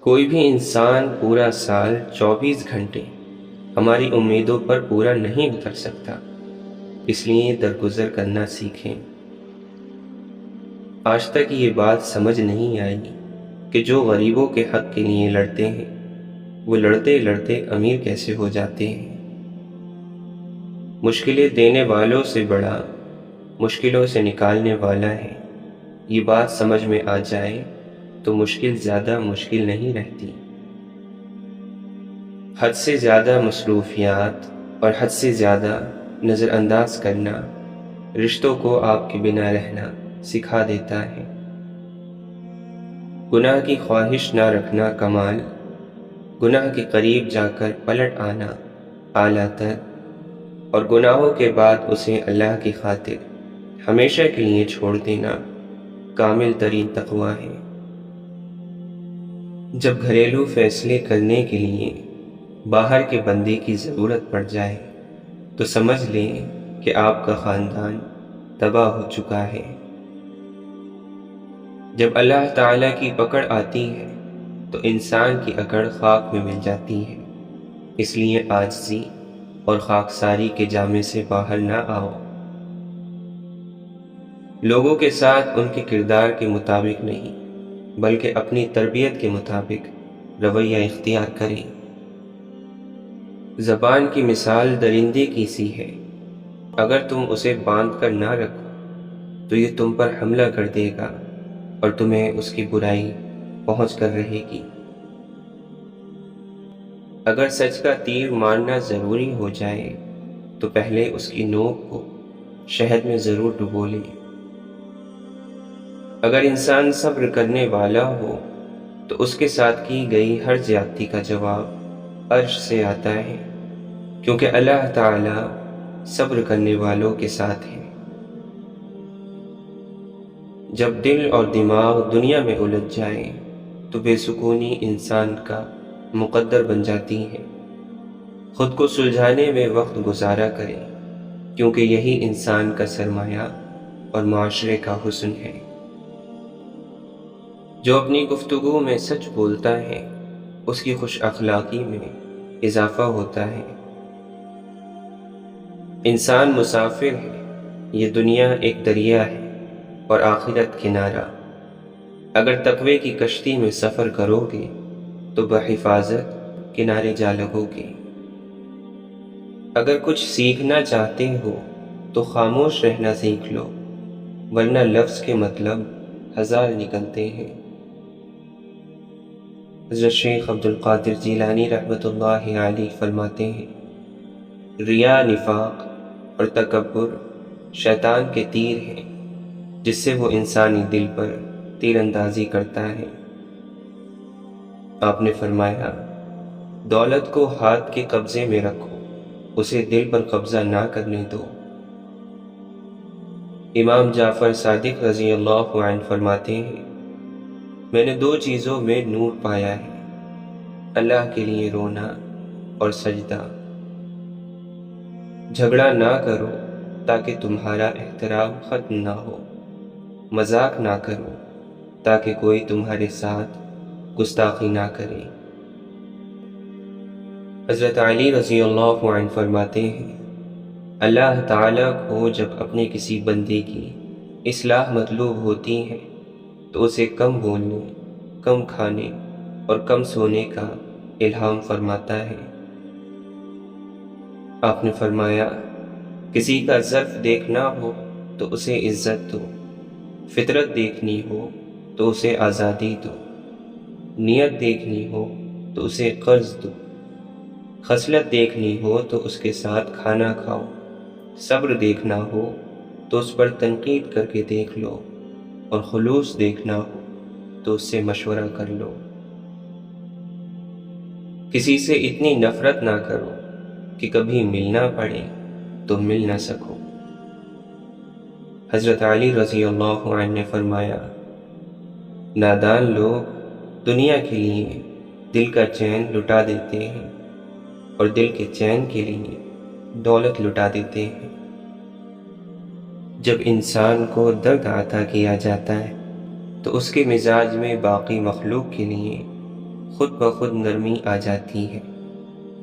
کوئی بھی انسان پورا سال 24 گھنٹے ہماری امیدوں پر پورا نہیں اتر سکتا، اس لیے درگزر کرنا سیکھیں۔ آج تک یہ بات سمجھ نہیں آئی کہ جو غریبوں کے حق کے لیے لڑتے ہیں وہ لڑتے لڑتے امیر کیسے ہو جاتے ہیں۔ مشکلیں دینے والوں سے بڑا مشکلوں سے نکالنے والا ہے، یہ بات سمجھ میں آ جائے تو مشکل زیادہ مشکل نہیں رہتی۔ حد سے زیادہ مصروفیات اور حد سے زیادہ نظر انداز کرنا رشتوں کو آپ کے بنا رہنا سکھا دیتا ہے۔ گناہ کی خواہش نہ رکھنا کمال، گناہ کے قریب جا کر پلٹ آنا اعلیٰ تر، اور گناہوں کے بعد اسے اللہ کی خاطر ہمیشہ کے لیے چھوڑ دینا کامل ترین تقویٰ ہے۔ جب گھریلو فیصلے کرنے کے لیے باہر کے بندے کی ضرورت پڑ جائے تو سمجھ لیں کہ آپ کا خاندان تباہ ہو چکا ہے۔ جب اللہ تعالیٰ کی پکڑ آتی ہے تو انسان کی اکڑ خاک میں مل جاتی ہے، اس لیے عاجزی اور خاکساری کے جامے سے باہر نہ آؤ۔ لوگوں کے ساتھ ان کے کردار کے مطابق نہیں بلکہ اپنی تربیت کے مطابق رویہ اختیار کریں۔ زبان کی مثال درندے کی سی ہے، اگر تم اسے باندھ کر نہ رکھو تو یہ تم پر حملہ کر دے گا اور تمہیں اس کی برائی پہنچ کر رہے گی۔ اگر سچ کا تیر مارنا ضروری ہو جائے تو پہلے اس کی نوک کو شہد میں ضرور ڈبو لیں۔ اگر انسان صبر کرنے والا ہو تو اس کے ساتھ کی گئی ہر زیادتی کا جواب عرش سے آتا ہے، کیونکہ اللہ تعالی صبر کرنے والوں کے ساتھ ہے۔ جب دل اور دماغ دنیا میں الجھ جائے تو بے سکونی انسان کا مقدر بن جاتی ہے۔ خود کو سلجھانے میں وقت گزارا کرے، کیونکہ یہی انسان کا سرمایہ اور معاشرے کا حسن ہے۔ جو اپنی گفتگو میں سچ بولتا ہے اس کی خوش اخلاقی میں اضافہ ہوتا ہے۔ انسان مسافر ہے، یہ دنیا ایک دریا ہے اور آخرت کنارہ۔ اگر تقوی کی کشتی میں سفر کرو گے تو بحفاظت کنارے جا لگو گے۔ اگر کچھ سیکھنا چاہتے ہو تو خاموش رہنا سیکھ لو، ورنہ لفظ کے مطلب ہزار نکلتے ہیں۔ حضرت شیخ عبد القادر جیلانی رحمۃ اللہ علیہ فرماتے ہیں، ریا، نفاق اور تکبر شیطان کے تیر ہیں جس سے وہ انسانی دل پر تیر اندازی کرتا ہے۔ آپ نے فرمایا، دولت کو ہاتھ کے قبضے میں رکھو، اسے دل پر قبضہ نہ کرنے دو۔ امام جعفر صادق رضی اللہ عنہ فرماتے ہیں، میں نے 2 چیزوں میں نور پایا ہے، اللہ کے لیے رونا اور سجدہ۔ جھگڑا نہ کرو تاکہ تمہارا احترام ختم نہ ہو، مذاق نہ کرو تاکہ کوئی تمہارے ساتھ گستاخی نہ کرے۔ حضرت علی رضی اللہ عنہ فرماتے ہیں، اللہ تعالیٰ کو جب اپنے کسی بندے کی اصلاح مطلوب ہوتی ہے تو اسے کم بولنے، کم کھانے اور کم سونے کا الہام فرماتا ہے۔ آپ نے فرمایا، کسی کا ظرف دیکھنا ہو تو اسے عزت دو، فطرت دیکھنی ہو تو اسے آزادی دو، نیت دیکھنی ہو تو اسے قرض دو، خصلت دیکھنی ہو تو اس کے ساتھ کھانا کھاؤ، صبر دیکھنا ہو تو اس پر تنقید کر کے دیکھ لو، اور خلوص دیکھنا ہو تو اس سے مشورہ کر لو۔ کسی سے اتنی نفرت نہ کرو کہ کبھی ملنا پڑے تو مل نہ سکو۔ حضرت علی رضی اللہ عنہ نے فرمایا، نادان لوگ دنیا کے لیے دل کا چین لٹا دیتے ہیں اور دل کے چین کے لیے دولت لٹا دیتے ہیں۔ جب انسان کو درد عطا کیا جاتا ہے تو اس کے مزاج میں باقی مخلوق کے لیے خود بخود نرمی آ جاتی ہے،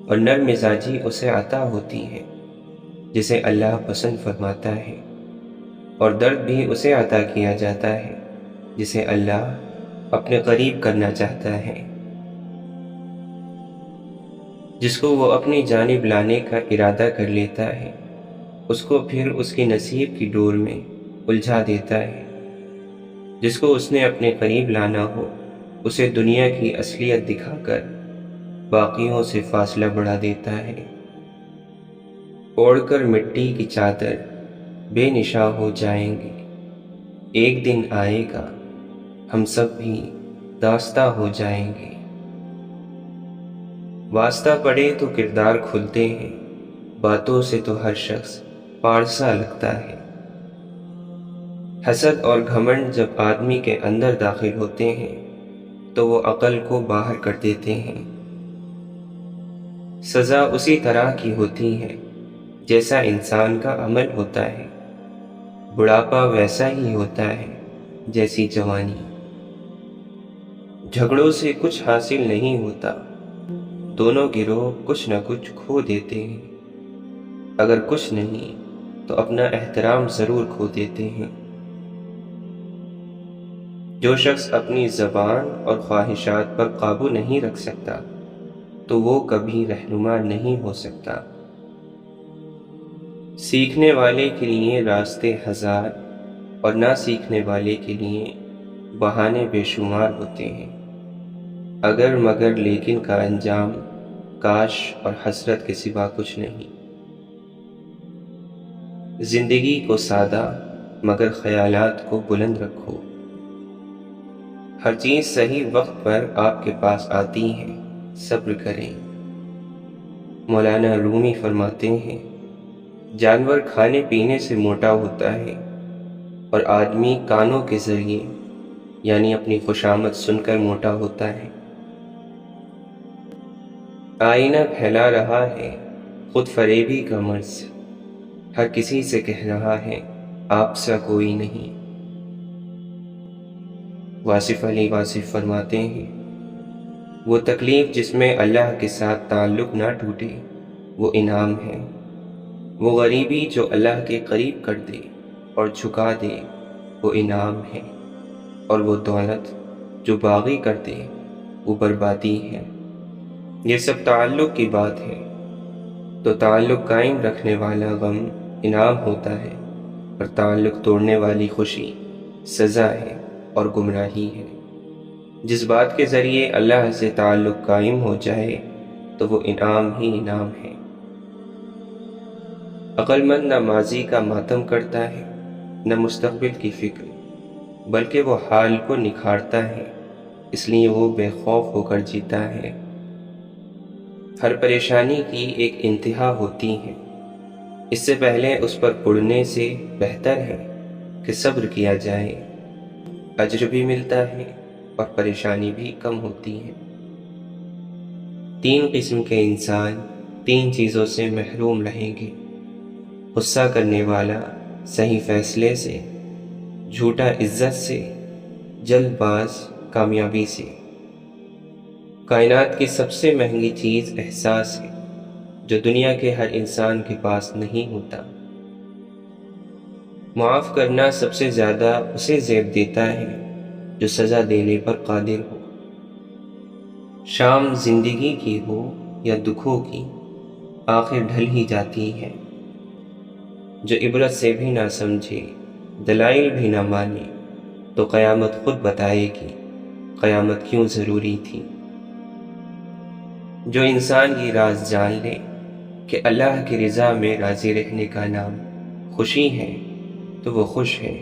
اور نرم مزاجی اسے عطا ہوتی ہے جسے اللہ پسند فرماتا ہے، اور درد بھی اسے عطا کیا جاتا ہے جسے اللہ اپنے قریب کرنا چاہتا ہے۔ جس کو وہ اپنی جانب لانے کا ارادہ کر لیتا ہے، اس کو پھر اس کی نصیب کی ڈور میں الجھا دیتا ہے۔ جس کو اس نے اپنے قریب لانا ہو، اسے دنیا کی اصلیت دکھا کر باقیوں سے فاصلہ بڑھا دیتا ہے۔ اوڑھ کر مٹی کی چادر بے نشاں ہو جائیں گے، ایک دن آئے گا ہم سب بھی داستاں ہو جائیں گے۔ واسطہ پڑے تو کردار کھلتے ہیں، باتوں سے تو ہر شخص پارسا لگتا ہے۔ حسد اور گھمنڈ جب آدمی کے اندر داخل ہوتے ہیں تو وہ عقل کو باہر کر دیتے ہیں۔ سزا اسی طرح کی ہوتی ہے جیسا انسان کا عمل ہوتا ہے، بڑھاپا ویسا ہی ہوتا ہے جیسی جوانی۔ جھگڑوں سے کچھ حاصل نہیں ہوتا، دونوں گروہ کچھ نہ کچھ کھو دیتے ہیں، اگر کچھ نہیں تو اپنا احترام ضرور کھو دیتے ہیں۔ جو شخص اپنی زبان اور خواہشات پر قابو نہیں رکھ سکتا تو وہ کبھی رہنما نہیں ہو سکتا۔ سیکھنے والے کے لیے راستے ہزار اور نہ سیکھنے والے کے لیے بہانے بے شمار ہوتے ہیں۔ اگر مگر لیکن کا انجام کاش اور حسرت کے سوا کچھ نہیں۔ زندگی کو سادہ مگر خیالات کو بلند رکھو۔ ہر چیز صحیح وقت پر آپ کے پاس آتی ہے، صبر کریں۔ مولانا رومی فرماتے ہیں، جانور کھانے پینے سے موٹا ہوتا ہے اور آدمی کانوں کے ذریعے یعنی اپنی خوشامد سن کر موٹا ہوتا ہے۔ آئینہ پھیلا رہا ہے خود فریبی کا مرض، ہر کسی سے کہہ رہا ہے آپ سا کوئی نہیں۔ واصف علی واصف فرماتے ہیں، وہ تکلیف جس میں اللہ کے ساتھ تعلق نہ ٹوٹے وہ انعام ہے، وہ غریبی جو اللہ کے قریب کر دے اور جھکا دے وہ انعام ہے، اور وہ دولت جو باغی کر دے وہ بربادی ہے۔ یہ سب تعلق کی بات ہے، تو تعلق قائم رکھنے والا غم انعام ہوتا ہے، اور تعلق توڑنے والی خوشی سزا ہے اور گمراہی ہے۔ جس بات کے ذریعے اللہ سے تعلق قائم ہو جائے تو وہ انعام ہی انعام ہے۔ عقل مند نہ ماضی کا ماتم کرتا ہے نہ مستقبل کی فکر، بلکہ وہ حال کو نکھارتا ہے، اس لیے وہ بے خوف ہو کر جیتا ہے۔ ہر پریشانی کی ایک انتہا ہوتی ہے، اس سے پہلے اس پر پڑنے سے بہتر ہے کہ صبر کیا جائے، اجر بھی ملتا ہے اور پریشانی بھی کم ہوتی ہے۔ 3 قسم کے انسان 3 چیزوں سے محروم رہیں گے: غصہ کرنے والا صحیح فیصلے سے، جھوٹا عزت سے، جلد باز کامیابی سے۔ کائنات کی سب سے مہنگی چیز احساس ہے، جو دنیا کے ہر انسان کے پاس نہیں ہوتا۔ معاف کرنا سب سے زیادہ اسے زیب دیتا ہے جو سزا دینے پر قادر ہو۔ شام زندگی کی ہو یا دکھوں کی، آخر ڈھل ہی جاتی ہے۔ جو عبرت سے بھی نہ سمجھے، دلائل بھی نہ مانے، تو قیامت خود بتائے گی قیامت کیوں ضروری تھی۔ جو انسان یہ راز جان لے کہ اللہ کی رضا میں راضی رہنے کا نام خوشی ہے تو وہ خوش ہے،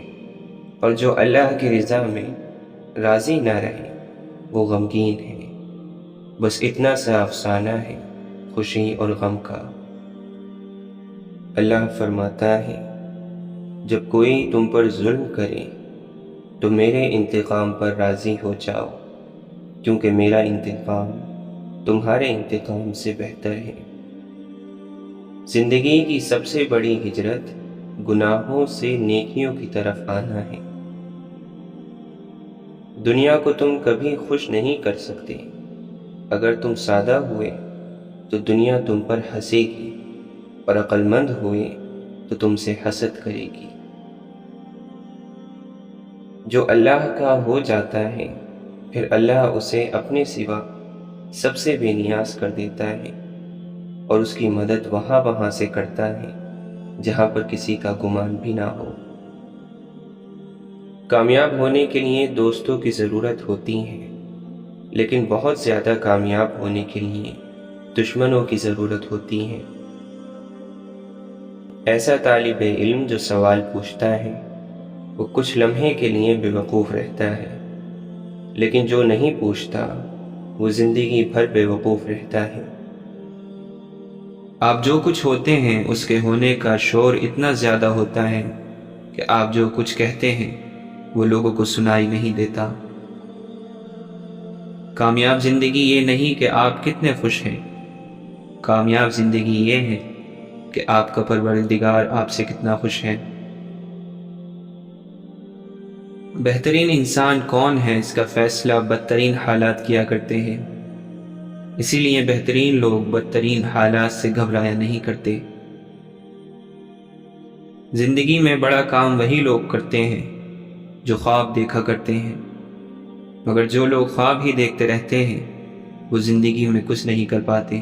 اور جو اللہ کی رضا میں راضی نہ رہے وہ غمگین ہے۔ بس اتنا سا افسانہ ہے خوشی اور غم کا۔ اللہ فرماتا ہے، جب کوئی تم پر ظلم کرے تو میرے انتقام پر راضی ہو جاؤ، کیونکہ میرا انتقام تمہارے انتقام سے بہتر ہے۔ زندگی کی سب سے بڑی ہجرت گناہوں سے نیکیوں کی طرف آنا ہے۔ دنیا کو تم کبھی خوش نہیں کر سکتے، اگر تم سادہ ہوئے تو دنیا تم پر ہنسے گی، اور عقل مند ہوئے تو تم سے حسد کرے گی۔ جو اللہ کا ہو جاتا ہے پھر اللہ اسے اپنے سوا سب سے بے نیاز کر دیتا ہے، اور اس کی مدد وہاں سے کرتا ہے جہاں پر کسی کا گمان بھی نہ ہو۔ کامیاب ہونے کے لیے دوستوں کی ضرورت ہوتی ہے، لیکن بہت زیادہ کامیاب ہونے کے لیے دشمنوں کی ضرورت ہوتی ہے۔ ایسا طالب علم جو سوال پوچھتا ہے وہ کچھ لمحے کے لیے بے وقوف رہتا ہے، لیکن جو نہیں پوچھتا وہ زندگی بھر بے وقوف رہتا ہے۔ آپ جو کچھ ہوتے ہیں اس کے ہونے کا شور اتنا زیادہ ہوتا ہے کہ آپ جو کچھ کہتے ہیں وہ لوگوں کو سنائی نہیں دیتا۔ کامیاب زندگی یہ نہیں کہ آپ کتنے خوش ہیں، کامیاب زندگی یہ ہے کہ آپ کا پروردگار آپ سے کتنا خوش ہے۔ بہترین انسان کون ہے اس کا فیصلہ بدترین حالات کیا کرتے ہیں، اسی لیے بہترین لوگ بدترین حالات سے گھبرایا نہیں کرتے۔ زندگی میں بڑا کام وہی لوگ کرتے ہیں جو خواب دیکھا کرتے ہیں، مگر جو لوگ خواب ہی دیکھتے رہتے ہیں وہ زندگی میں کچھ نہیں کر پاتے۔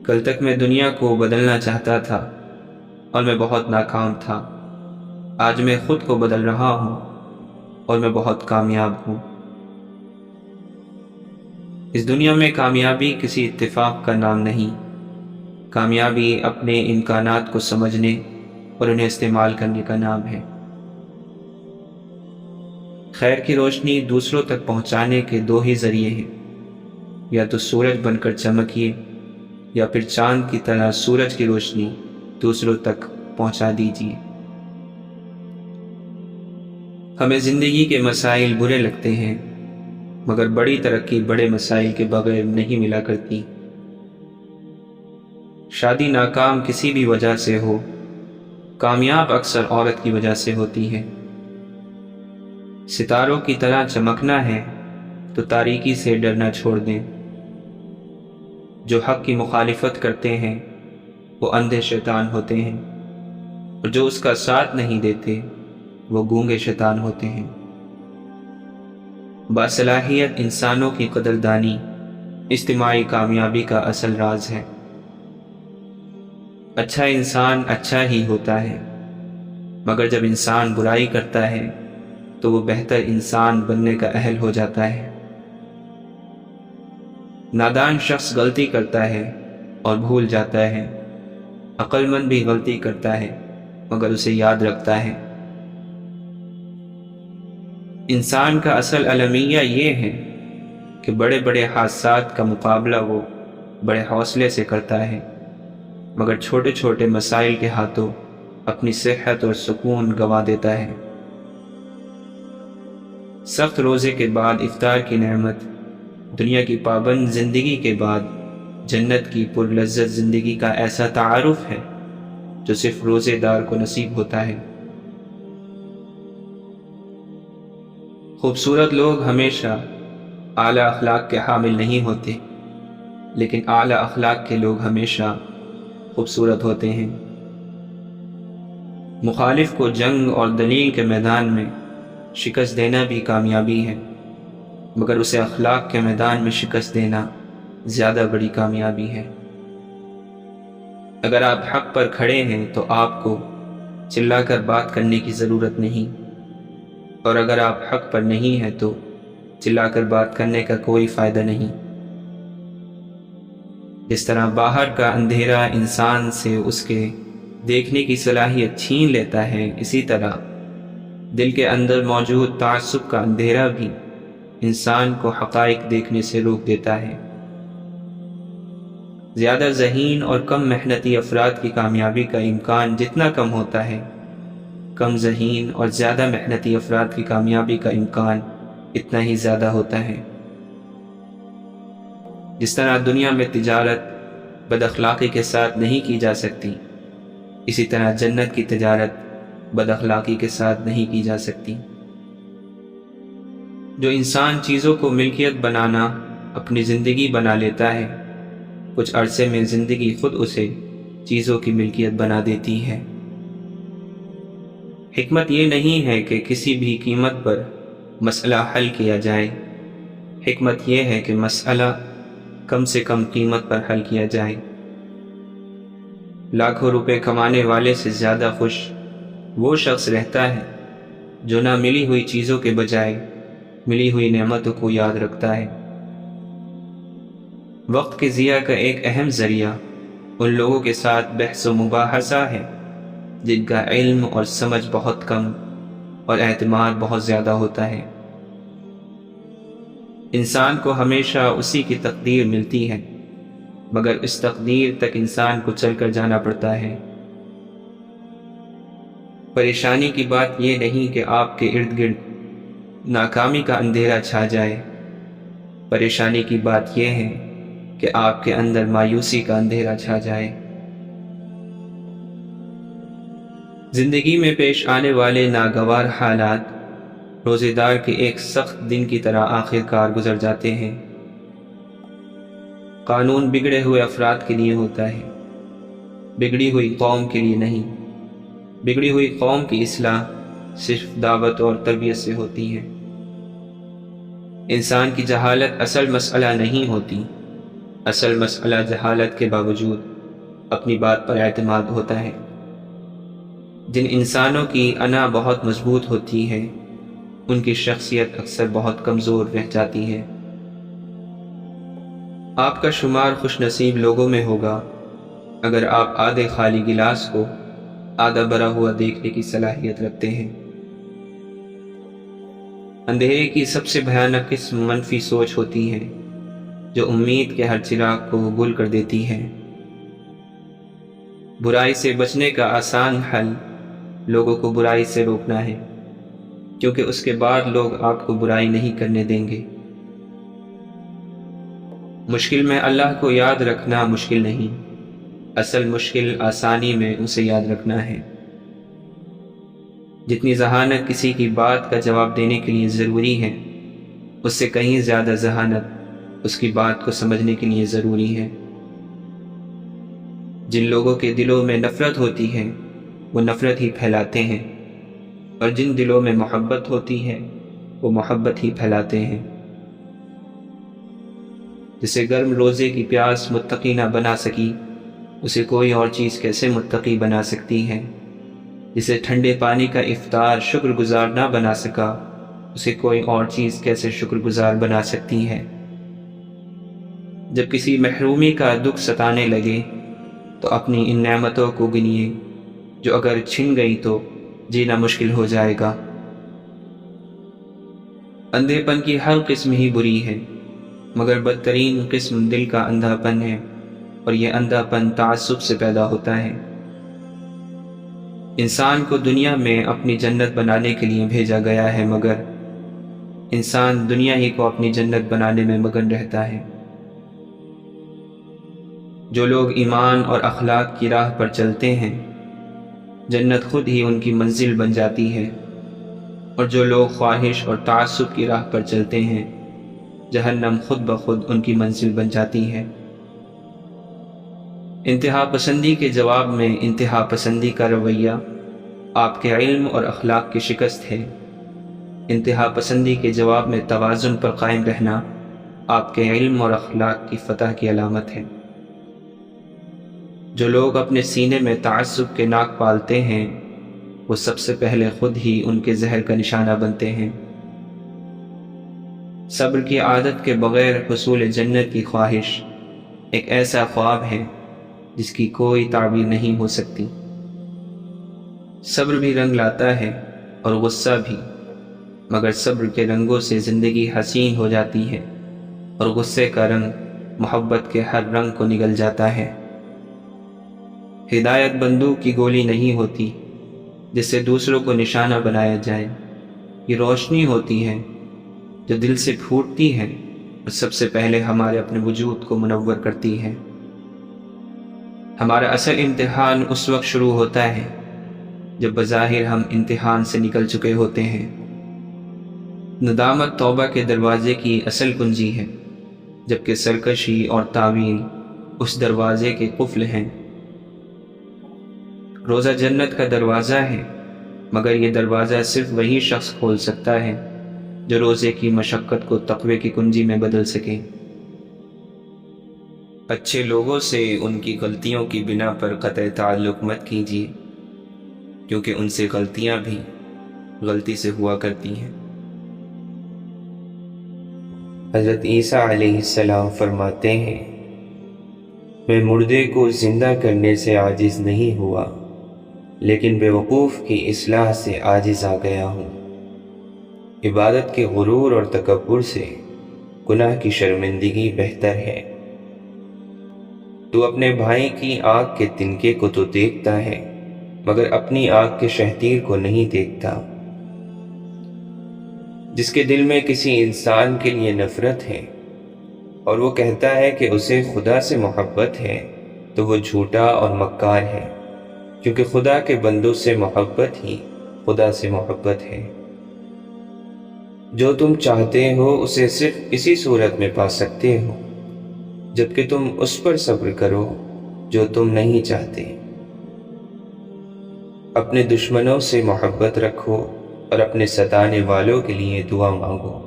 کل تک میں دنیا کو بدلنا چاہتا تھا اور میں بہت ناکام تھا، آج میں خود کو بدل رہا ہوں اور میں بہت کامیاب ہوں۔ اس دنیا میں کامیابی کسی اتفاق کا نام نہیں، کامیابی اپنے امکانات کو سمجھنے اور انہیں استعمال کرنے کا نام ہے۔ خیر کی روشنی دوسروں تک پہنچانے کے دو ہی ذریعے ہیں، یا تو سورج بن کر چمکیے یا پھر چاند کی طرح سورج کی روشنی دوسروں تک پہنچا دیجیے۔ ہمیں زندگی کے مسائل برے لگتے ہیں، مگر بڑی ترقی بڑے مسائل کے بغیر نہیں ملا کرتی۔ شادی ناکام کسی بھی وجہ سے ہو، کامیاب اکثر عورت کی وجہ سے ہوتی ہے۔ ستاروں کی طرح چمکنا ہے تو تاریکی سے ڈرنا چھوڑ دیں۔ جو حق کی مخالفت کرتے ہیں وہ اندھے شیطان ہوتے ہیں، اور جو اس کا ساتھ نہیں دیتے وہ گونگے شیطان ہوتے ہیں۔ باصلاحیت انسانوں کی قدردانی اجتماعی کامیابی کا اصل راز ہے۔ اچھا انسان اچھا ہی ہوتا ہے، مگر جب انسان برائی کرتا ہے تو وہ بہتر انسان بننے کا اہل ہو جاتا ہے۔ نادان شخص غلطی کرتا ہے اور بھول جاتا ہے، عقل مند بھی غلطی کرتا ہے مگر اسے یاد رکھتا ہے۔ انسان کا اصل المیہ یہ ہے کہ بڑے بڑے حادثات کا مقابلہ وہ بڑے حوصلے سے کرتا ہے، مگر چھوٹے چھوٹے مسائل کے ہاتھوں اپنی صحت اور سکون گنوا دیتا ہے۔ سخت روزے کے بعد افطار کی نعمت، دنیا کی پابند زندگی کے بعد جنت کی پرلذت زندگی کا ایسا تعارف ہے جو صرف روزے دار کو نصیب ہوتا ہے۔ خوبصورت لوگ ہمیشہ اعلیٰ اخلاق کے حامل نہیں ہوتے، لیکن اعلیٰ اخلاق کے لوگ ہمیشہ خوبصورت ہوتے ہیں۔ مخالف کو جنگ اور دلیل کے میدان میں شکست دینا بھی کامیابی ہے، مگر اسے اخلاق کے میدان میں شکست دینا زیادہ بڑی کامیابی ہے۔ اگر آپ حق پر کھڑے ہیں تو آپ کو چلا کر بات کرنے کی ضرورت نہیں، اور اگر آپ حق پر نہیں ہیں تو چلا کر بات کرنے کا کوئی فائدہ نہیں۔ جس طرح باہر کا اندھیرا انسان سے اس کے دیکھنے کی صلاحیت چھین لیتا ہے، اسی طرح دل کے اندر موجود تعصب کا اندھیرا بھی انسان کو حقائق دیکھنے سے روک دیتا ہے۔ زیادہ ذہین اور کم محنتی افراد کی کامیابی کا امکان جتنا کم ہوتا ہے، کم ذہین اور زیادہ محنتی افراد کی کامیابی کا امکان اتنا ہی زیادہ ہوتا ہے۔ جس طرح دنیا میں تجارت بد اخلاقی کے ساتھ نہیں کی جا سکتی، اسی طرح جنت کی تجارت بد اخلاقی کے ساتھ نہیں کی جا سکتی۔ جو انسان چیزوں کو ملکیت بنانا اپنی زندگی بنا لیتا ہے، کچھ عرصے میں زندگی خود اسے چیزوں کی ملکیت بنا دیتی ہے۔ حکمت یہ نہیں ہے کہ کسی بھی قیمت پر مسئلہ حل کیا جائے، حکمت یہ ہے کہ مسئلہ کم سے کم قیمت پر حل کیا جائے۔ لاکھوں روپے کمانے والے سے زیادہ خوش وہ شخص رہتا ہے جو نہ ملی ہوئی چیزوں کے بجائے ملی ہوئی نعمتوں کو یاد رکھتا ہے۔ وقت کے ضیاع کا ایک اہم ذریعہ ان لوگوں کے ساتھ بحث و مباحثہ ہے جن کا علم اور سمجھ بہت کم اور اعتماد بہت زیادہ ہوتا ہے۔ انسان کو ہمیشہ اسی کی تقدیر ملتی ہے، مگر اس تقدیر تک انسان کو چل کر جانا پڑتا ہے۔ پریشانی کی بات یہ نہیں کہ آپ کے ارد گرد ناکامی کا اندھیرا چھا جائے، پریشانی کی بات یہ ہے کہ آپ کے اندر مایوسی کا اندھیرا چھا جائے۔ زندگی میں پیش آنے والے ناگوار حالات روزے دار کے ایک سخت دن کی طرح آخر کار گزر جاتے ہیں۔ قانون بگڑے ہوئے افراد کے لیے ہوتا ہے، بگڑی ہوئی قوم کے لیے نہیں۔ بگڑی ہوئی قوم کی اصلاح صرف دعوت اور تربیت سے ہوتی ہے۔ انسان کی جہالت اصل مسئلہ نہیں ہوتی، اصل مسئلہ جہالت کے باوجود اپنی بات پر اعتماد ہوتا ہے۔ جن انسانوں کی انا بہت مضبوط ہوتی ہے ان کی شخصیت اکثر بہت کمزور رہ جاتی ہے۔ آپ کا شمار خوش نصیب لوگوں میں ہوگا اگر آپ آدھے خالی گلاس کو آدھا بھرا ہوا دیکھنے کی صلاحیت رکھتے ہیں۔ اندھیرے کی سب سے بھیانک قسم منفی سوچ ہوتی ہے جو امید کے ہر چراغ کو گل کر دیتی ہے۔ برائی سے بچنے کا آسان حل لوگوں کو برائی سے روکنا ہے، کیونکہ اس کے بعد لوگ آپ کو برائی نہیں کرنے دیں گے۔ مشکل میں اللہ کو یاد رکھنا مشکل نہیں، اصل مشکل آسانی میں اسے یاد رکھنا ہے۔ جتنی ذہانت کسی کی بات کا جواب دینے کے لیے ضروری ہے، اس سے کہیں زیادہ ذہانت اس کی بات کو سمجھنے کے لیے ضروری ہے۔ جن لوگوں کے دلوں میں نفرت ہوتی ہے وہ نفرت ہی پھیلاتے ہیں، اور جن دلوں میں محبت ہوتی ہے وہ محبت ہی پھیلاتے ہیں۔ جسے گرم روزے کی پیاس متقی نہ بنا سکی اسے کوئی اور چیز کیسے متقی بنا سکتی ہے؟ جسے ٹھنڈے پانی کا افطار شکر گزار نہ بنا سکا اسے کوئی اور چیز کیسے شکر گزار بنا سکتی ہے؟ جب کسی محرومی کا دکھ ستانے لگے تو اپنی ان نعمتوں کو گنیے جو اگر چھن گئی تو جینا مشکل ہو جائے گا۔ اندھے پن کی ہر قسم ہی بری ہے، مگر بدترین قسم دل کا اندھا پن ہے، اور یہ اندھا پن تعصب سے پیدا ہوتا ہے۔ انسان کو دنیا میں اپنی جنت بنانے کے لیے بھیجا گیا ہے، مگر انسان دنیا ہی کو اپنی جنت بنانے میں مگن رہتا ہے۔ جو لوگ ایمان اور اخلاق کی راہ پر چلتے ہیں جنت خود ہی ان کی منزل بن جاتی ہے، اور جو لوگ خواہش اور تعصب کی راہ پر چلتے ہیں جہنم خود بخود ان کی منزل بن جاتی ہے۔ انتہا پسندی کے جواب میں انتہا پسندی کا رویہ آپ کے علم اور اخلاق کی شکست ہے۔ انتہا پسندی کے جواب میں توازن پر قائم رہنا آپ کے علم اور اخلاق کی فتح کی علامت ہے۔ جو لوگ اپنے سینے میں تعصب کے ناک پالتے ہیں وہ سب سے پہلے خود ہی ان کے زہر کا نشانہ بنتے ہیں۔ صبر کی عادت کے بغیر حصول جنت کی خواہش ایک ایسا خواب ہے جس کی کوئی تعبیر نہیں ہو سکتی۔ صبر بھی رنگ لاتا ہے اور غصہ بھی، مگر صبر کے رنگوں سے زندگی حسین ہو جاتی ہے اور غصے کا رنگ محبت کے ہر رنگ کو نگل جاتا ہے۔ ہدایت بندوق کی گولی نہیں ہوتی جس سے دوسروں کو نشانہ بنایا جائے، یہ روشنی ہوتی ہے جو دل سے پھوٹتی ہے اور سب سے پہلے ہمارے اپنے وجود کو منور کرتی ہے۔ ہمارا اصل امتحان اس وقت شروع ہوتا ہے جب بظاہر ہم امتحان سے نکل چکے ہوتے ہیں۔ ندامت توبہ کے دروازے کی اصل کنجی ہے، جبکہ سرکشی اور تعویل اس دروازے کے قفل ہیں۔ روزہ جنت کا دروازہ ہے، مگر یہ دروازہ صرف وہی شخص کھول سکتا ہے جو روزے کی مشقت کو تقوی کی کنجی میں بدل سکے۔ اچھے لوگوں سے ان کی غلطیوں کی بنا پر قطع تعلق مت کیجیے، کیونکہ ان سے غلطیاں بھی غلطی سے ہوا کرتی ہیں۔ حضرت عیسیٰ علیہ السلام فرماتے ہیں، میں مردے کو زندہ کرنے سے عاجز نہیں ہوا، لیکن بیوقوف کی اصلاح سے عاجز آ گیا ہوں۔ عبادت کے غرور اور تکبر سے گناہ کی شرمندگی بہتر ہے۔ تو اپنے بھائی کی آنکھ کے تنکے کو تو دیکھتا ہے، مگر اپنی آنکھ کے شہتیر کو نہیں دیکھتا۔ جس کے دل میں کسی انسان کے لیے نفرت ہے اور وہ کہتا ہے کہ اسے خدا سے محبت ہے، تو وہ جھوٹا اور مکار ہے، کیونکہ خدا کے بندوں سے محبت ہی خدا سے محبت ہے۔ جو تم چاہتے ہو اسے صرف اسی صورت میں پا سکتے ہو جبکہ تم اس پر صبر کرو جو تم نہیں چاہتے۔ اپنے دشمنوں سے محبت رکھو اور اپنے ستانے والوں کے لیے دعا مانگو،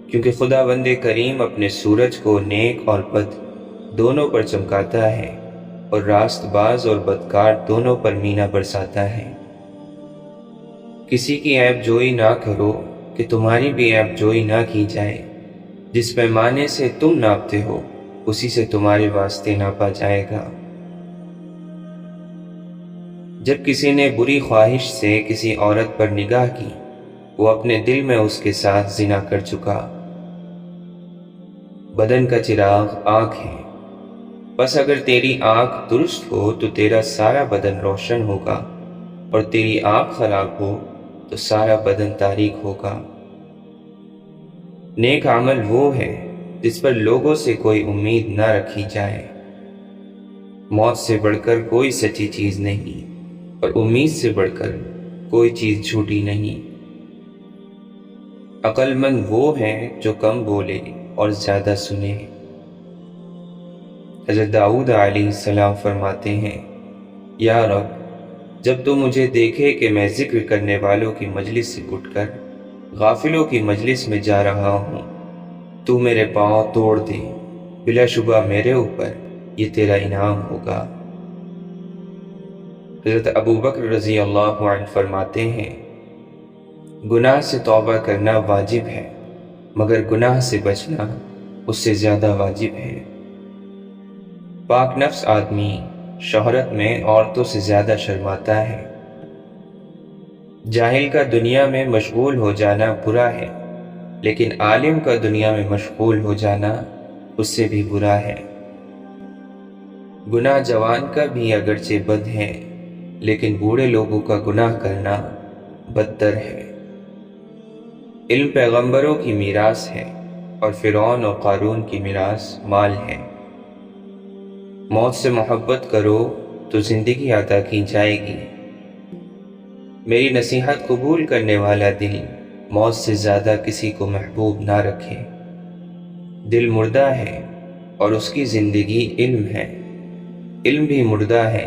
کیونکہ خدا بند کریم اپنے سورج کو نیک اور بد دونوں پر چمکاتا ہے اور راست باز اور بدکار دونوں پر مینا برساتا ہے۔ کسی کی عیب جوئی نہ کرو کہ تمہاری بھی عیب جوئی نہ کی جائے۔ جس پیمانے سے تم ناپتے ہو اسی سے تمہارے واسطے ناپا جائے گا۔ جب کسی نے بری خواہش سے کسی عورت پر نگاہ کی، وہ اپنے دل میں اس کے ساتھ زنا کر چکا۔ بدن کا چراغ آنکھ ہے، بس اگر تیری آنکھ درست ہو تو تیرا سارا بدن روشن ہوگا، اور تیری آنکھ خراب ہو تو سارا بدن تاریک ہوگا۔ نیک عمل وہ ہے جس پر لوگوں سے کوئی امید نہ رکھی جائے۔ موت سے بڑھ کر کوئی سچی چیز نہیں، اور امید سے بڑھ کر کوئی چیز جھوٹی نہیں۔ عقل مند وہ ہے جو کم بولے اور زیادہ سنے۔ حضرت داؤد علیہ السلام فرماتے ہیں، یا رب، جب تو مجھے دیکھے کہ میں ذکر کرنے والوں کی مجلس سے اٹھ کر غافلوں کی مجلس میں جا رہا ہوں، تو میرے پاؤں توڑ دے، بلا شبہ میرے اوپر یہ تیرا انعام ہوگا۔ حضرت ابو بکر رضی اللہ عنہ فرماتے ہیں، گناہ سے توبہ کرنا واجب ہے، مگر گناہ سے بچنا اس سے زیادہ واجب ہے۔ پاک نفس آدمی شہرت میں عورتوں سے زیادہ شرماتا ہے۔ جاہل کا دنیا میں مشغول ہو جانا برا ہے، لیکن عالم کا دنیا میں مشغول ہو جانا اس سے بھی برا ہے۔ گناہ جوان کا بھی اگرچہ بد ہے، لیکن بوڑھے لوگوں کا گناہ کرنا بدتر ہے۔ علم پیغمبروں کی میراث ہے، اور فرعون اور قارون کی میراث مال ہے۔ موت سے محبت کرو تو زندگی عطا کی جائے گی۔ میری نصیحت قبول کرنے والا دل موت سے زیادہ کسی کو محبوب نہ رکھے۔ دل مردہ ہے اور اس کی زندگی علم ہے، علم بھی مردہ ہے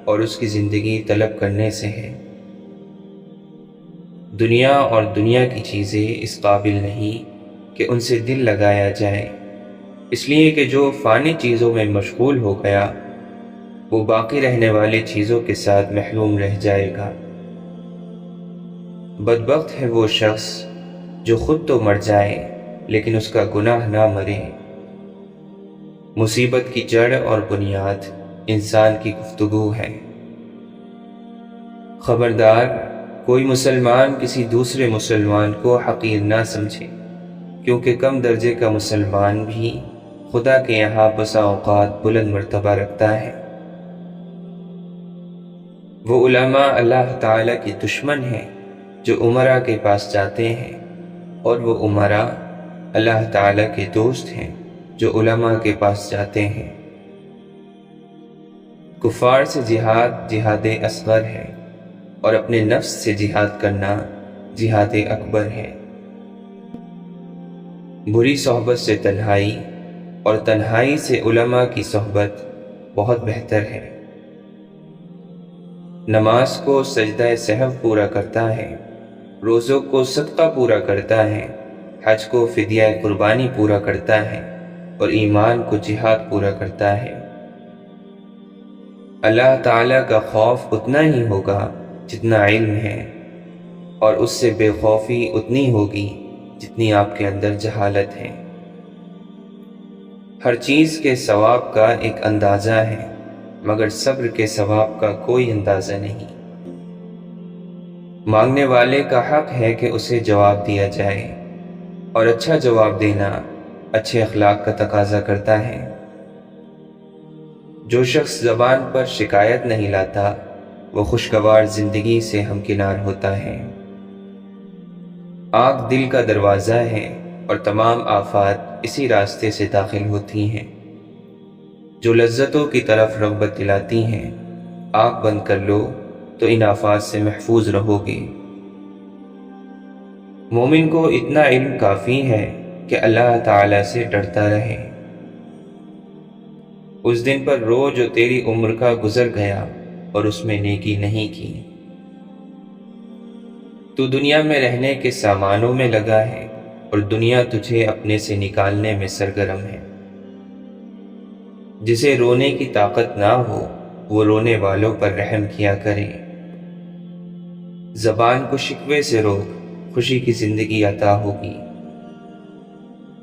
اور اس کی زندگی طلب کرنے سے ہے۔ دنیا اور دنیا کی چیزیں اس قابل نہیں کہ ان سے دل لگایا جائے، اس لیے کہ جو فانی چیزوں میں مشغول ہو گیا وہ باقی رہنے والی چیزوں کے ساتھ محروم رہ جائے گا۔ بدبخت ہے وہ شخص جو خود تو مر جائے لیکن اس کا گناہ نہ مرے۔ مصیبت کی جڑ اور بنیاد انسان کی گفتگو ہے۔ خبردار، کوئی مسلمان کسی دوسرے مسلمان کو حقیر نہ سمجھے، کیونکہ کم درجے کا مسلمان بھی خدا کے یہاں بسا اوقات بلند مرتبہ رکھتا ہے۔ وہ علماء اللہ تعالیٰ کے دشمن ہیں جو امراء کے پاس جاتے ہیں، اور وہ امراء اللہ تعالیٰ کے دوست ہیں جو علماء کے پاس جاتے ہیں۔ کفار سے جہاد جہاد اصغر ہے، اور اپنے نفس سے جہاد کرنا جہاد اکبر ہے۔ بری صحبت سے تنہائی اور تنہائی سے علماء کی صحبت بہت بہتر ہے۔ نماز کو سجدہ سہو پورا کرتا ہے، روزوں کو صدقہ پورا کرتا ہے، حج کو فدیہ قربانی پورا کرتا ہے، اور ایمان کو جہاد پورا کرتا ہے۔ اللہ تعالیٰ کا خوف اتنا ہی ہوگا جتنا علم ہے، اور اس سے بے خوفی اتنی ہوگی جتنی آپ کے اندر جہالت ہے۔ ہر چیز کے ثواب کا ایک اندازہ ہے، مگر صبر کے ثواب کا کوئی اندازہ نہیں۔ مانگنے والے کا حق ہے کہ اسے جواب دیا جائے، اور اچھا جواب دینا اچھے اخلاق کا تقاضا کرتا ہے۔ جو شخص زبان پر شکایت نہیں لاتا وہ خوشگوار زندگی سے ہمکنار ہوتا ہے۔ آنکھ دل کا دروازہ ہے، اور تمام آفات اسی راستے سے داخل ہوتی ہیں۔ جو لذتوں کی طرف رغبت دلاتی ہیں، آنکھ بند کر لو تو ان آفات سے محفوظ رہو گے۔ مومن کو اتنا علم کافی ہے کہ اللہ تعالی سے ڈرتا رہے۔ اس دن پر رو جو تیری عمر کا گزر گیا اور اس میں نیکی نہیں کی۔ تو دنیا میں رہنے کے سامانوں میں لگا ہے، اور دنیا تجھے اپنے سے نکالنے میں سرگرم ہے۔ جسے رونے کی طاقت نہ ہو وہ رونے والوں پر رحم کیا کرے۔ زبان کو شکوے سے روک، خوشی کی زندگی عطا ہوگی۔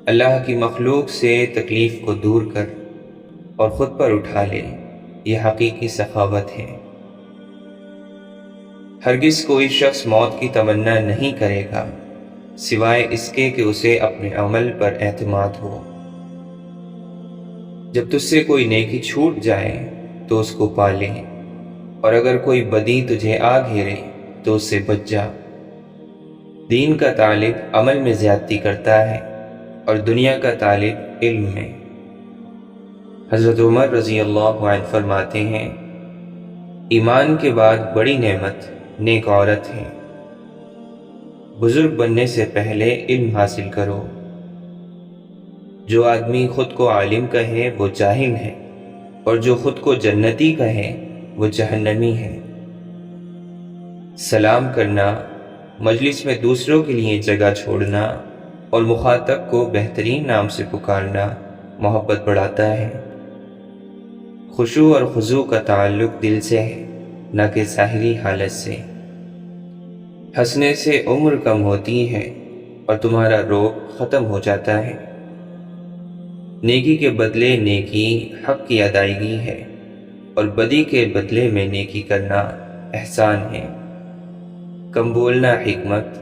اللہ کی مخلوق سے تکلیف کو دور کر اور خود پر اٹھا لے، یہ حقیقی سخاوت ہے۔ ہرگز کوئی شخص موت کی تمنا نہیں کرے گا سوائے اس کے کہ اسے اپنے عمل پر اعتماد ہو۔ جب تجھ سے کوئی نیکی چھوٹ جائے تو اس کو پا لے، اور اگر کوئی بدی تجھے آ گھیرے تو اس سے بچ جا۔ دین کا طالب عمل میں زیادتی کرتا ہے، اور دنیا کا طالب علم میں۔ حضرت عمر رضی اللہ عنہ فرماتے ہیں، ایمان کے بعد بڑی نعمت نیک عورت ہے۔ بزرگ بننے سے پہلے علم حاصل کرو۔ جو آدمی خود کو عالم کہے وہ جاہل ہے، اور جو خود کو جنتی کہے وہ جہنمی ہے۔ سلام کرنا، مجلس میں دوسروں کے لیے جگہ چھوڑنا، اور مخاطب کو بہترین نام سے پکارنا محبت بڑھاتا ہے۔ خشوع اور خضوع کا تعلق دل سے ہے، نہ کہ ظاہری حالت سے۔ ہنسنے سے عمر کم ہوتی ہے، اور تمہارا روگ ختم ہو جاتا ہے۔ نیکی کے بدلے نیکی حق کی ادائیگی ہے، اور بدی کے بدلے میں نیکی کرنا احسان ہے۔ کم بولنا حکمت،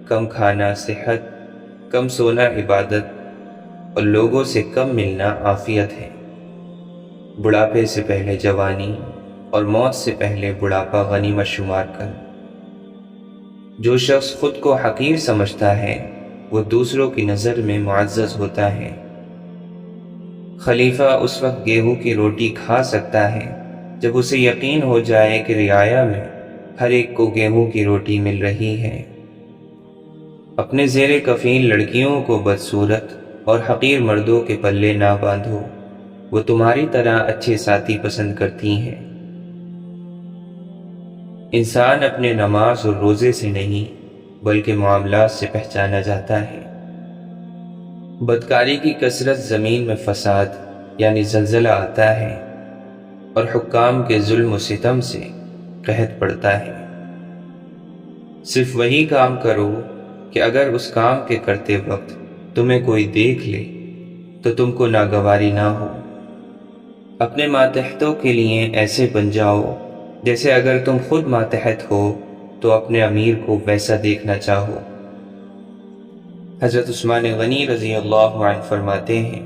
کم کھانا صحت، کم سونا عبادت، اور لوگوں سے کم ملنا عافیت ہے۔ بڑھاپے سے پہلے جوانی، اور موت سے پہلے بڑھاپا غنیمت شمار کر۔ جو شخص خود کو حقیر سمجھتا ہے وہ دوسروں کی نظر میں معزز ہوتا ہے۔ خلیفہ اس وقت گیہوں کی روٹی کھا سکتا ہے جب اسے یقین ہو جائے کہ رعایا میں ہر ایک کو گیہوں کی روٹی مل رہی ہے۔ اپنے زیر کفین لڑکیوں کو بدصورت اور حقیر مردوں کے پلے نہ باندھو، وہ تمہاری طرح اچھے ساتھی پسند کرتی ہیں۔ انسان اپنے نماز اور روزے سے نہیں بلکہ معاملات سے پہچانا جاتا ہے۔ بدکاری کی کثرت زمین میں فساد یعنی زلزلہ آتا ہے، اور حکام کے ظلم و ستم سے قحط پڑتا ہے۔ صرف وہی کام کرو کہ اگر اس کام کے کرتے وقت تمہیں کوئی دیکھ لے تو تم کو ناگواری نہ ہو۔ اپنے ماتحتوں کے لیے ایسے بن جاؤ جیسے اگر تم خود ماتحت ہو تو اپنے امیر کو ویسا دیکھنا چاہو۔ حضرت عثمان غنی رضی اللہ عنہ فرماتے ہیں،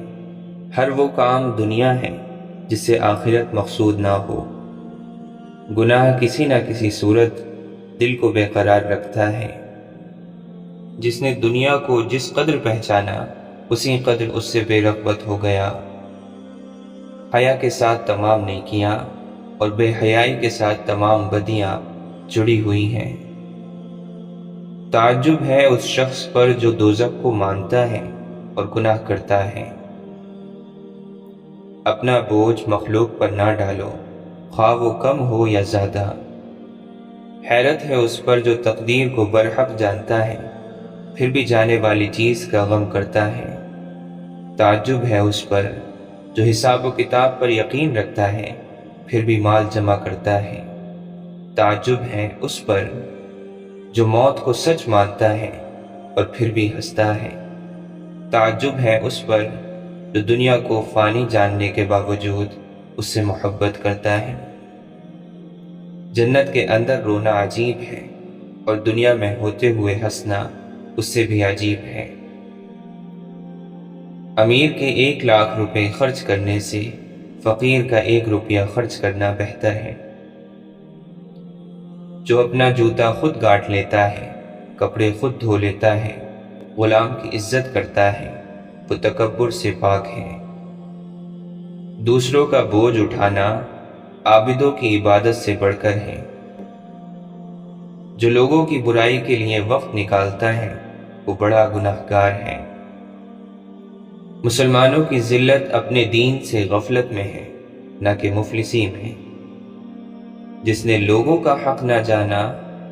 ہر وہ کام دنیا ہے جس سے آخرت مقصود نہ ہو۔ گناہ کسی نہ کسی صورت دل کو بے قرار رکھتا ہے۔ جس نے دنیا کو جس قدر پہچانا اسی قدر اس سے بے رغبت ہو گیا۔ حیا کے ساتھ تمام نیکیاں اور بے حیائی کے ساتھ تمام بدیاں جڑی ہوئی ہیں۔ تعجب ہے اس شخص پر جو دوزخ کو مانتا ہے اور گناہ کرتا ہے۔ اپنا بوجھ مخلوق پر نہ ڈالو، خواہ وہ کم ہو یا زیادہ۔ حیرت ہے اس پر جو تقدیر کو برحق جانتا ہے، پھر بھی جانے والی چیز کا غم کرتا ہے۔ تعجب ہے اس پر جو حساب و کتاب پر یقین رکھتا ہے، پھر بھی مال جمع کرتا ہے۔ تعجب ہے اس پر جو موت کو سچ مانتا ہے اور پھر بھی ہنستا ہے۔ تعجب ہے اس پر جو دنیا کو فانی جاننے کے باوجود اس سے محبت کرتا ہے۔ جنت کے اندر رونا عجیب ہے اور دنیا میں ہوتے ہوئے ہنسنا اس سے بھی عجیب ہے۔ امیر کے 1,00,000 روپے خرچ کرنے سے فقیر کا 1 روپیہ خرچ کرنا بہتر ہے۔ جو اپنا جوتا خود گاٹ لیتا ہے، کپڑے خود دھو لیتا ہے، غلام کی عزت کرتا ہے، وہ تکبر سے پاک ہے۔ دوسروں کا بوجھ اٹھانا عابدوں کی عبادت سے بڑھ کر ہے۔ جو لوگوں کی برائی کے لیے وقت نکالتا ہے، وہ بڑا گناہگار ہے۔ مسلمانوں کی ذلت اپنے دین سے غفلت میں ہے، نہ کہ مفلسی میں۔ جس نے لوگوں کا حق نہ جانا،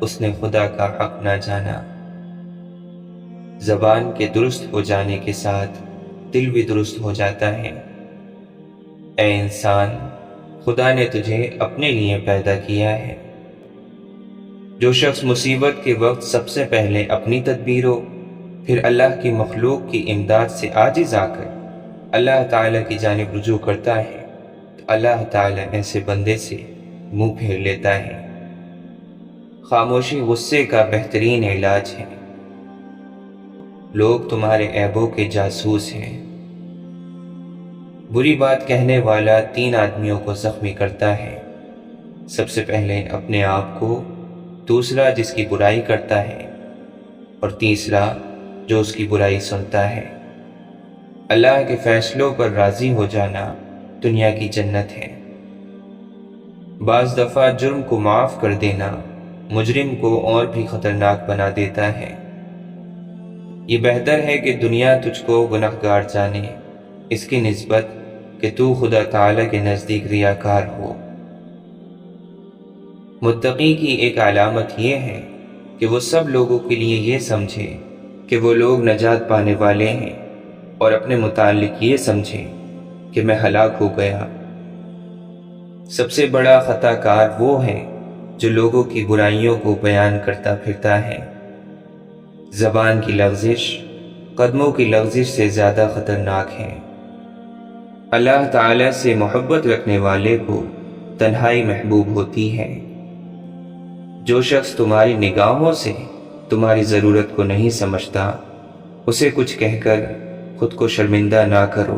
اس نے خدا کا حق نہ جانا۔ زبان کے درست ہو جانے کے ساتھ دل بھی درست ہو جاتا ہے۔ اے انسان، خدا نے تجھے اپنے لیے پیدا کیا ہے۔ جو شخص مصیبت کے وقت سب سے پہلے اپنی تدبیروں پھر اللہ کی مخلوق کی امداد سے عاجز آ کر اللہ تعالیٰ کی جانب رجوع کرتا ہے، تو اللہ تعالیٰ ایسے بندے سے منہ پھیر لیتا ہے۔ خاموشی غصے کا بہترین علاج ہے۔ لوگ تمہارے عیبوں کے جاسوس ہیں۔ بری بات کہنے والا 3 آدمیوں کو زخمی کرتا ہے۔ سب سے پہلے اپنے آپ کو، دوسرا جس کی برائی کرتا ہے، اور تیسرا جو اس کی برائی سنتا ہے۔ اللہ کے فیصلوں پر راضی ہو جانا دنیا کی جنت ہے۔ بعض دفعہ جرم کو معاف کر دینا مجرم کو اور بھی خطرناک بنا دیتا ہے۔ یہ بہتر ہے کہ دنیا تجھ کو گنہگار جانے، اس کی نسبت کہ تو خدا تعالیٰ کے نزدیک ریاکار ہو۔ متقی کی ایک علامت یہ ہے کہ وہ سب لوگوں کے لیے یہ سمجھے کہ وہ لوگ نجات پانے والے ہیں، اور اپنے متعلق یہ سمجھے کہ میں ہلاک ہو گیا۔ سب سے بڑا خطا کار وہ ہے جو لوگوں کی برائیوں کو بیان کرتا پھرتا ہے۔ زبان کی لغزش قدموں کی لغزش سے زیادہ خطرناک ہے۔ اللہ تعالیٰ سے محبت رکھنے والے کو تنہائی محبوب ہوتی ہے۔ جو شخص تمہاری نگاہوں سے تمہاری ضرورت کو نہیں سمجھتا، اسے کچھ کہہ کر خود کو شرمندہ نہ کرو۔